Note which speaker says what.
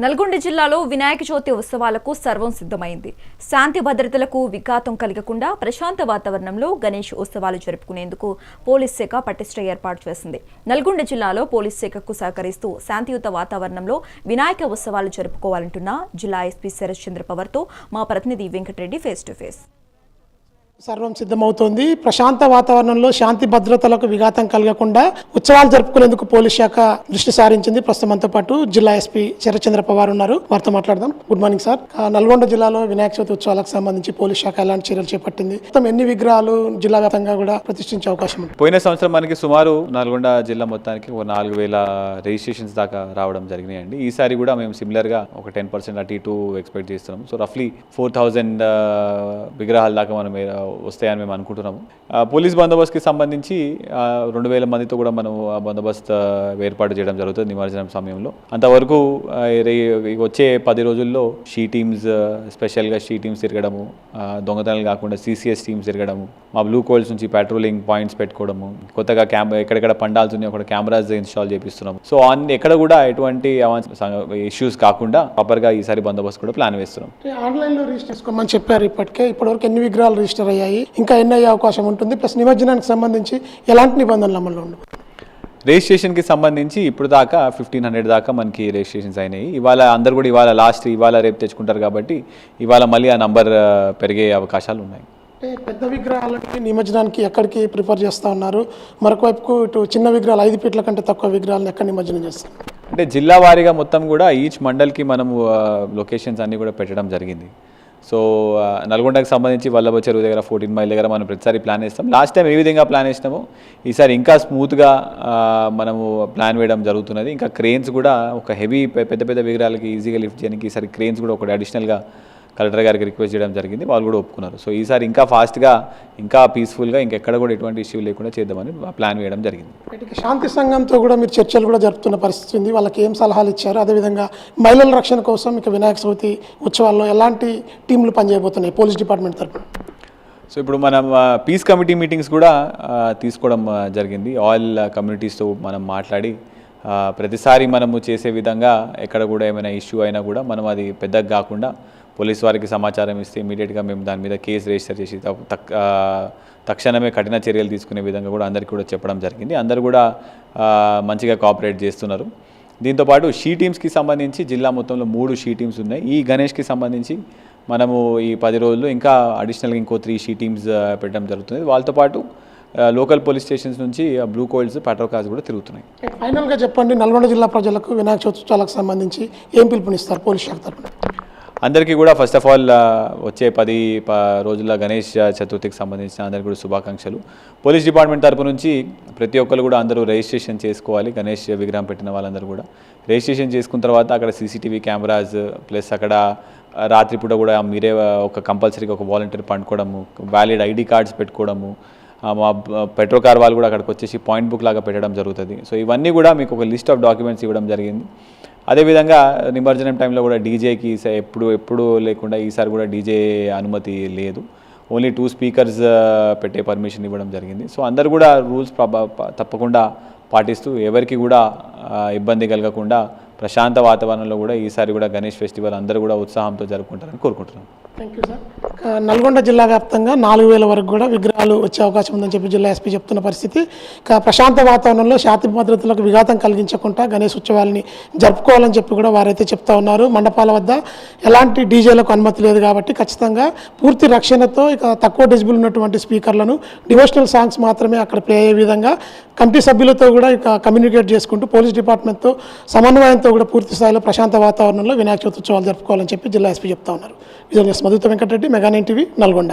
Speaker 1: నల్గొండ జిల్లాలో వినాయక చవితి ఉత్సవాలకు సర్వం సిద్ధమైంది. శాంతి భద్రతలకు విఘాతం కలగకుండా ప్రశాంత వాతావరణంలో గణేష్ ఉత్సవాలు జరుపుకునేందుకు పోలీస్ శాఖ పటిష్ట ఏర్పాటు చేసింది. నల్గొండ జిల్లాలో పోలీస్ శాఖకు సహకరిస్తూ శాంతియుత వాతావరణంలో వినాయక ఉత్సవాలు జరుపుకోవాలంటున్న జిల్లా ఎస్పీ శరత్ చంద్ర పవర్తో మా ప్రతినిధి వెంకటరెడ్డి ఫేస్ టు ఫేస్.
Speaker 2: సర్వం సిద్ధమవుతోంది. ప్రశాంత వాతావరణంలో శాంతి భద్రతలకు విఘాతం కలగకుండా ఉత్సవాలు జరుపుకునేందుకు పోలీస్ శాఖ దృష్టి సారించింది. ప్రస్తుతం మనతో పాటు జిల్లా ఎస్పీ శరత్ చంద్ర పవార్ ఉన్నారు. వారితో మాట్లాడదాం. Good morning sir. నల్గొండ జిల్లాలో వినాయక చవితి ఉత్సవాలకు సంబంధించి పోలీస్ శాఖ ఎలాంటి చర్యలు చేపట్టింది? మొత్తం ఎన్ని విగ్రహాలు జిల్లా వ్యాప్తంగా కూడా ప్రతిష్ఠించే అవకాశం ఉంది?
Speaker 3: పోయిన సంవత్సరం మనకి సుమారు నల్గొండ జిల్లా మొత్తానికి 4000 రిజిస్ట్రేషన్స్ దాకా రావడం జరిగినాయండి. ఈసారి కూడా మేము సిమిలర్ గా ఒక 10% అటు ఇటు ఎక్స్పెక్ట్ చేస్తున్నాం. సో రఫ్లీ 4000 విగ్రహాల దాకా మనం వస్తాయని మేము అనుకుంటున్నాము. పోలీస్ బందోబస్తుకి సంబంధించి 2000 మందితో కూడా మనం బందోబస్తు ఏర్పాటు చేయడం జరుగుతుంది నిమజ్జనం సమయంలో. అంతవరకు వచ్చే 10 రోజుల్లో షీ టీమ్స్, స్పెషల్గా షీ టీమ్స్ తిరగడము, దొంగతనాలు కాకుండా CCS టీమ్స్ తిరగడము, మా బ్లూ కోల్స్ నుంచి పెట్రోలింగ్ పాయింట్స్ పెట్టుకోవడము, కొత్తగా ఎక్కడెక్కడ పండాల్సి ఉన్నాయి అక్కడ కెమెరాస్ ఇన్స్టాల్ చేపిస్తున్నాము. సో ఎక్కడ కూడా ఎటువంటి ఇష్యూస్ కాకుండా ప్రాపర్గా ఈసారి బందోబస్తు కూడా ప్లాన్ వేస్తున్నాం.
Speaker 2: ఆన్లైన్లో రిజిస్టర్ చేసుకోమని చెప్పారు. ఇప్పటివరకు ఎన్ని విగ్రహాలు రిజిస్టర్ అయ్యాయి, ఇంకా ఎన్ని అయ్యే అవకాశం ఉంటుంది? ప్లస్ నిమజ్జనానికి సంబంధించి ఎలాంటి నిబంధనలు అమల్లో ఉండవు?
Speaker 3: రిజిస్ట్రేషన్కి సంబంధించి ఇప్పుడు దాకా 1500 దాకా మనకి రిజిస్ట్రేషన్స్ అయినాయి. ఇవాళ అందరు కూడా ఇవాళ రేపు తెచ్చుకుంటారు కాబట్టి ఇవాళ మళ్ళీ ఆ నంబర్ పెరిగే అవకాశాలు ఉన్నాయి.
Speaker 2: పెద్ద విగ్రహాలకి నిమజ్జనానికి ఎక్కడికి ప్రిఫర్ చేస్తూ ఉన్నారు? మరొక వైపుకు ఇటు చిన్న విగ్రహాలు 5 ఫీట్ల కంటే తక్కువ విగ్రహాలను ఎక్కడ నిమజ్జనం చేస్తారు?
Speaker 3: అంటే జిల్లా వారీగా మొత్తం కూడా ఈచ్ మండల్కి మనము లొకేషన్స్ అన్నీ కూడా పెట్టడం జరిగింది. సో నల్గొండకు సంబంధించి వల్లభ చెరువు దగ్గర 14 మైల్ దగ్గర మనం ప్రతిసారి ప్లాన్ వేస్తాం. లాస్ట్ టైం ఏ విధంగా ప్లాన్ వేసినామో ఈసారి ఇంకా స్మూత్గా మనము ప్లాన్ వేయడం జరుగుతున్నది. ఇంకా క్రెయిన్స్ కూడా ఒక హెవీ పెద్ద పెద్ద విగ్రహాలకి ఈజీగా లిఫ్ట్ చేయడానికి ఈసారి క్రెయిన్స్ కూడా ఒకటి అడిషనల్గా కలెక్టర్ గారికి రిక్వెస్ట్ చేయడం జరిగింది. వాళ్ళు కూడా ఒప్పుకున్నారు. సో ఈసారి ఇంకా ఫాస్ట్గా, ఇంకా పీస్ఫుల్గా, ఇంకెక్కడ కూడా ఎటువంటి ఇష్యూ లేకుండా చేద్దామని ప్లాన్ వేయడం జరిగింది.
Speaker 2: శాంతి సంఘంతో కూడా మీరు చర్చలు కూడా జరుపుతున్న పరిస్థితి ఉంది. వాళ్ళకి ఏం సలహాలు ఇచ్చారు? అదేవిధంగా మహిళల రక్షణ కోసం ఇక వినాయక చవితి ఉత్సవాల్లో ఎలాంటి టీంలు పనిచేయబోతున్నాయి పోలీస్ డిపార్ట్మెంట్ తరఫున?
Speaker 3: సో ఇప్పుడు మనం పీస్ కమిటీ మీటింగ్స్ కూడా తీసుకోవడం జరిగింది. ఆల్ కమ్యూనిటీస్తో మనం మాట్లాడి ప్రతిసారి మనము చేసే విధంగా ఎక్కడ కూడా ఏమైనా ఇష్యూ అయినా కూడా మనం అది పెద్దగా కాకుండా పోలీస్ వారికి సమాచారం ఇస్తే ఇమీడియట్గా మేము దాని మీద కేసు రిజిస్టర్ చేసి తక్షణమే కఠిన చర్యలు తీసుకునే విధంగా కూడా అందరికీ కూడా చెప్పడం జరిగింది. అందరూ కూడా మంచిగా కోఆపరేట్ చేస్తున్నారు. దీంతోపాటు షీ టీమ్స్కి సంబంధించి జిల్లా మొత్తంలో 3 షీ టీమ్స్ ఉన్నాయి. ఈ గణేష్కి సంబంధించి మనము ఈ 10 రోజుల్లో ఇంకా అడిషనల్గా ఇంకో 3 షీ టీమ్స్ పెట్టడం జరుగుతుంది. వాళ్ళతో పాటు లోకల్ పోలీస్ స్టేషన్స్ నుంచి బ్లూ కోల్స్, పెట్రోల్ కార్స్ కూడా తిరుగుతున్నాయి.
Speaker 2: ఫైనల్గా చెప్పండి, నల్గొండ జిల్లా ప్రజలకు వినాయక చవితి సంబంధించి ఏం పిలుపునిస్తారు పోలీస్ శాఖ తరఫున?
Speaker 3: అందరికీ కూడా ఫస్ట్ ఆఫ్ ఆల్ వచ్చే 10 రోజుల గణేష్ చతుర్థికి సంబంధించిన అందరికీ కూడా శుభాకాంక్షలు. పోలీస్ డిపార్ట్మెంట్ తరపు నుంచి ప్రతి ఒక్కరు కూడా అందరూ రిజిస్ట్రేషన్ చేసుకోవాలి. గణేష్ విగ్రహం పెట్టిన వాళ్ళందరూ కూడా రిజిస్ట్రేషన్ చేసుకున్న తర్వాత అక్కడ CCTV కెమెరాస్, ప్లస్ అక్కడ రాత్రిపూట కూడా మీరే ఒక కంపల్సరీగా ఒక వాలంటీర్ పండుకోవడము, వ్యాలిడ్ ID కార్డ్స్ పెట్టుకోవడము, మా పెట్రోల్ కార్ వాళ్ళు కూడా అక్కడికి వచ్చేసి పాయింట్ బుక్ లాగా పెట్టడం జరుగుతుంది. సో ఇవన్నీ కూడా మీకు ఒక లిస్ట్ ఆఫ్ డాక్యుమెంట్స్ ఇవ్వడం జరిగింది. అదేవిధంగా నిమజ్జనం టైంలో కూడా డీజేకి ఎప్పుడు లేకుండా ఈసారి కూడా డీజే అనుమతి లేదు. ఓన్లీ 2 స్పీకర్స్ పెట్టే పర్మిషన్ ఇవ్వడం జరిగింది. సో అందరు కూడా రూల్స్ తప్పకుండా పాటిస్తూ ఎవరికి కూడా ఇబ్బంది కలగకుండా ప్రశాంత వాతావరణంలో కూడా ఈసారి కూడా గణేష్ ఫెస్టివల్ అందరూ కూడా ఉత్సాహంతో జరుపుకుంటారని కోరుకుంటున్నాను.
Speaker 2: Thank you sir. నల్గొండ జిల్లా వ్యాప్తంగా 4000 వరకు కూడా విగ్రహాలు వచ్చే అవకాశం ఉందని చెప్పి జిల్లా ఎస్పీ చెప్తున్న పరిస్థితి. ప్రశాంత వాతావరణంలో శాంతి భద్రతలకు విఘాతం కలిగించకుండా గణేష్ ఉత్సవాలని జరుపుకోవాలని చెప్పి కూడా వారైతే చెప్తా ఉన్నారు. మండపాల వద్ద ఎలాంటి డీజేలకు అనుమతి లేదు కాబట్టి ఖచ్చితంగా పూర్తి రక్షణతో ఇక తక్కువ డెసిబుల్ ఉన్నటువంటి స్పీకర్లను, డివోషనల్ సాంగ్స్ మాత్రమే అక్కడ ప్లే అయ్యే విధంగా కమిటీ సభ్యులతో కూడా ఇక కమ్యూనికేట్ చేసుకుంటూ పోలీస్ డిపార్ట్మెంట్తో సమన్వయంతో కూడా పూర్తి స్థాయిలో ప్రశాంత వాతావరణంలో వినాయక చవితి ఉత్సవాలు జరుపుకోవాలని చెప్పి జిల్లా ఎస్పీ చెప్తా ఉన్నారు. విజయ్ మధుతో వెంకటరెడ్డి, మెగా 9 టీవీ, నల్గొండ.